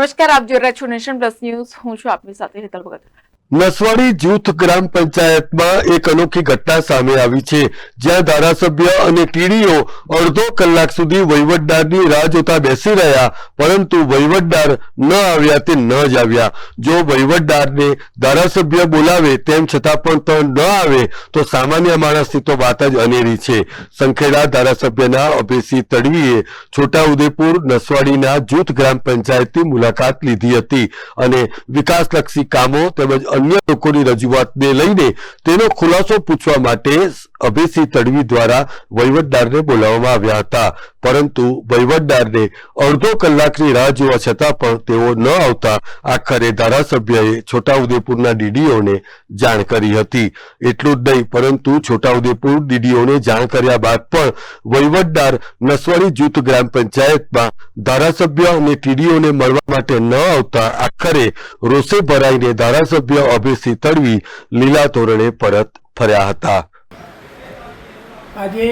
નમસ્કાર, આપ જોઈ રહ્યા છો નેશન પ્લસ ન્યૂઝ. હું છું આપની સાથે હેતલ ભગત. નસવાડી જૂથ ગ્રામ પંચાયતમાં એક અનોખી ઘટના સામે આવી છે, જ્યાં ધારાસભ્ય અને ટીડીઓ અડધો કલાક સુધી વહીવટદારની રાહ જોતા બેસી રહ્યા, પરંતુ વહીવટદાર ન આવ્યા તે ન જ આવ્યા. જો વહીવટદારને ધારાસભ્ય બોલાવે તેમ છતાં પણ તો ન આવે તો સામાન્ય માણસની તો વાત જ અનેરી છે. સંખેડા ધારાસભ્યના અભયસિંહ તડવીએ છોટાઉદેપુર નસવાડીના જૂથ ગ્રામ પંચાયતની મુલાકાત લીધી હતી અને વિકાસલક્ષી કામો તેમજ અન્ય લોકોની રજૂઆતને લઈને તેનો ખુલાસો પૂછવા માટે અભયસિંહ તડવી દ્વારા વહીવટદારને બોલાવવામાં આવ્યા હતા, પરંતુ વહીવટદારને અડધો કલાકની રાહ જોવા છતાં પણ તેઓ ન આવતા આખરે ધારાસભ્યએ છોટાઉદેપુરના ડીડીઓને જાણ કરી હતી. એટલું જ નહીં, પરંતુ છોટાઉદેપુર ડીડીઓને જાણ કર્યા બાદ પણ વહીવટદાર નસવાડી જૂથ ગ્રામ પંચાયતમાં ધારાસભ્ય અને ટીડીઓને મળવા માટે ન આવતા આખરે રોષે ભરાઈને ધારાસભ્ય અભયસિંહ તડવી લીલા તોરણે પરત ફર્યા હતા. આજે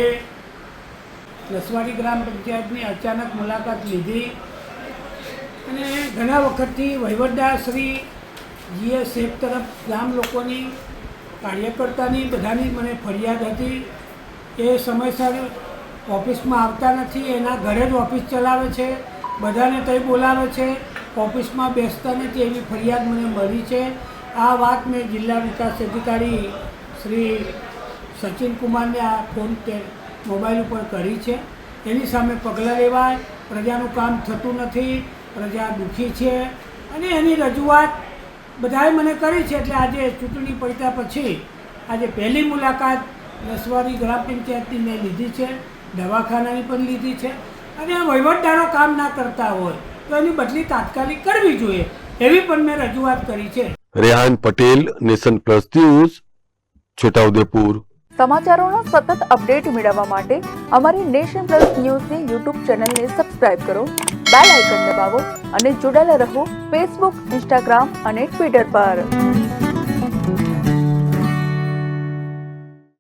નસવાડી ગ્રામ પંચાયતની અચાનક મુલાકાત લીધી અને ઘણા વખતથી વહીવટદાર શ્રી જીએ શેખ તરફ ગામ લોકોની, કાર્યકર્તાની બધાની મને ફરિયાદ હતી. એ સમયસર ઓફિસમાં આવતા નથી, એના ઘરે જ ઓફિસ ચલાવે છે, બધાને તઈ બોલાવે છે, ઓફિસમાં બેસતા નથી, એવી ફરિયાદ મને મળી છે. આ વાત મેં જિલ્લા વિકાસ અધિકારી શ્રી સચિન કુમારને આ ફોન મોબાઈલ ઉપર કરી છે. એની સામે પગલાં લેવાય. પ્રજાનું કામ થતું નથી, પ્રજા દુઃખી છે અને એની રજૂઆત બધાએ મને કરી છે. એટલે આજે ચૂંટણી પડતા પછી આજે પહેલી મુલાકાત નસવાડી ગ્રામ પંચાયતની મેં લીધી છે, દવાખાનાની પણ લીધી છે અને આ વહીવટદારો કામ ના કરતા હોય તો એની બદલી તાત્કાલિક કરવી જોઈએ, એવી પણ મેં રજૂઆત કરી છે. Rehan Patel, nation plus news, Chhota Udepur. સમાચારોનો સતત અપડેટ મેળવવા માટે અમારી નેશન પ્લસ ન્યૂઝની યુટ્યુબ ચેનલને સબસ્ક્રાઇબ કરો, બેલ આઇકન દબાવો અને જોડાયેલા રહો ફેસબુક, ઇન્સ્ટાગ્રામ અને ટ્વિટર પર.